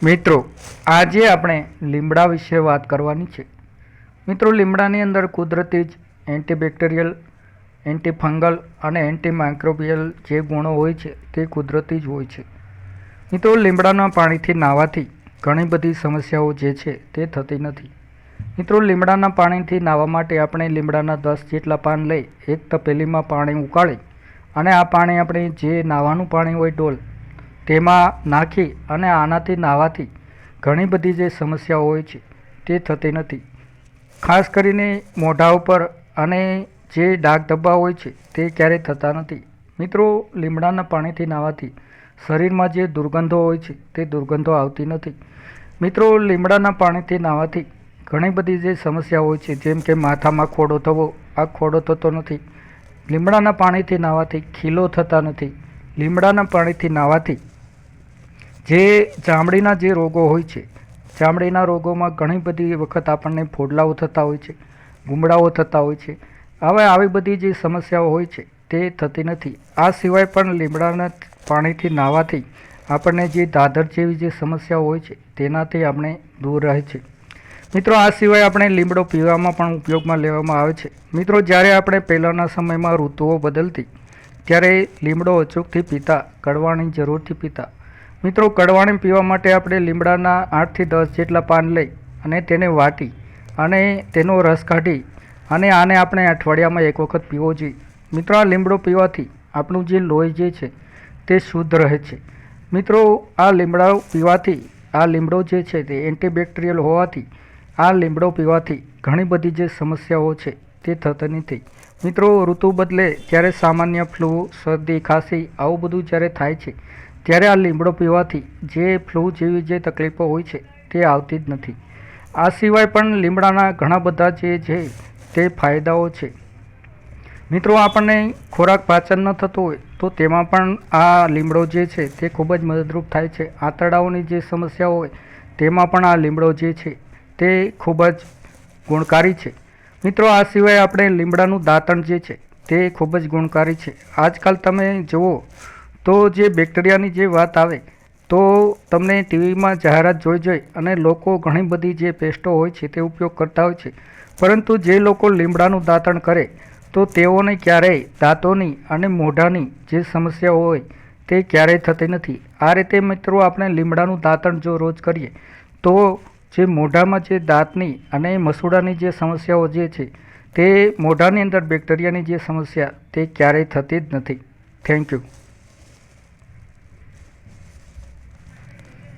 મિત્રો, આજે આપણે લીમડા વિશે વાત કરવાની છે। મિત્રો, લીમડાની અંદર કુદરતી જ એન્ટીબેક્ટેરિયલ, એન્ટીફંગલ અને એન્ટીમાઇક્રોબિયલ જે ગુણો હોય છે તે કુદરતી જ હોય છે। મિત્રો, લીમડાના પાણીથી નાહવાથી ઘણી બધી સમસ્યાઓ જે છે તે થતી નથી। મિત્રો, લીમડાના પાણીથી નાહવા માટે આપણે લીમડાના 10 જેટલા પાન લઈ એક તપેલીમાં પાણી ઉકાળી અને આ પાણી આપણે જે નાહવાનું પાણી હોય ડોલ તેમાં નાખી અને આનાથી નાહવાથી ઘણી બધી જે સમસ્યાઓ હોય છે તે થતી નથી। ખાસ કરીને મોઢા ઉપર અને જે ડાઘ ધબ્બા હોય છે તે ક્યારેય થતા નથી। મિત્રો, લીમડાના પાણીથી નાહવાથી શરીરમાં જે દુર્ગંધો હોય છે તે દુર્ગંધો આવતી નથી। મિત્રો, લીમડાના પાણીથી નાહવાથી ઘણી બધી જે સમસ્યાઓ હોય છે, જેમ કે માથામાં ખોડો થવો, આ ખોડો થતો નથી। લીમડાના પાણીથી નાહવાથી ખીલો થતા નથી। લીમડાના પાણીથી નાહવાથી જે ચામડીના જે રોગો હોય છે, ચામડીના રોગોમાં ઘણી બધી વખત આપણને ફોડલાઓ થતા હોય છે, ગુમડાઓ થતા હોય છે। હવે આવી બધી જે સમસ્યાઓ હોય છે તે થતી નથી। આ સિવાય પણ લીમડાના પાણીથી નાહવાથી આપણને જે દાદર જેવી જે સમસ્યાઓ હોય છે તેનાથી આપણે દૂર રહે છે। મિત્રો, આ સિવાય આપણે લીમડો પીવામાં પણ ઉપયોગમાં લેવામાં આવે છે। મિત્રો, જ્યારે આપણે પહેલાંના સમયમાં ઋતુઓ બદલતી ત્યારે લીમડો અચૂકથી પીતા, કડવાણી જરૂરથી પીતા। મિત્રો, કડવાણી પીવા માટે આપણે લીમડાના 8 થી 10 જેટલા પાન લઈ અને તેને વાટી અને તેનો રસ કાઢી અને આને આપણે અઠવાડિયામાં એક વખત પીવો જોઈએ। મિત્રો, આ લીમડો પીવાથી આપણું જે લોહી જે છે તે શુદ્ધ રહે છે। મિત્રો, આ લીમડો પીવાથી, આ લીમડો જે છે તે એન્ટીબેક્ટેરિયલ હોવાથી આ લીમડો પીવાથી ઘણી બધી જે સમસ્યાઓ છે તે થતી નથી। મિત્રો, ઋતુ બદલે ત્યારે સામાન્ય ફ્લૂ, શરદી, ખાંસી આવું બધું જ્યારે થાય છે ત્યારે આ લીમડો પીવાથી જે ફ્લૂ જેવી જે તકલીફો હોય છે તે આવતી જ નથી। આ સિવાય પણ લીમડાના ઘણા બધા જે છે તે ફાયદાઓ છે। મિત્રો, આપણને ખોરાક પાચન ન થતો હોય તો તેમાં પણ આ લીમડો જે છે તે ખૂબ જ મદદરૂપ થાય છે। આંતરડાઓની જે સમસ્યાઓ હોય તેમાં પણ આ લીમડો જે છે તે ખૂબ જ ગુણકારી છે। મિત્રો, આ સિવાય આપણે લીમડાનું દાંતણ જે છે તે ખૂબ જ ગુણકારી છે। આજકાલ તમે જુઓ તો જે બેક્ટેરિયાની જે વાત આવે તો તમને ટીવીમાં જાહેરાત જોઈ અને લોકો ઘણી બધી જે પેસ્ટો હોય છે તે ઉપયોગ કરતા હોય છે, પરંતુ જે લોકો લીમડાનું દાંતણ કરે તો તેઓને ક્યારેય દાંતોની અને મોઢાની જે સમસ્યાઓ હોય તે ક્યારેય થતી નથી। આ રીતે મિત્રો, આપણે લીમડાનું દાંતણ જો રોજ કરીએ તો જે મોઢામાં જે દાંતની અને મસૂડાની જે સમસ્યાઓ જે છે તે મોઢાની અંદર બેક્ટેરિયાની જે સમસ્યા તે ક્યારેય થતી જ નથી। Thank you.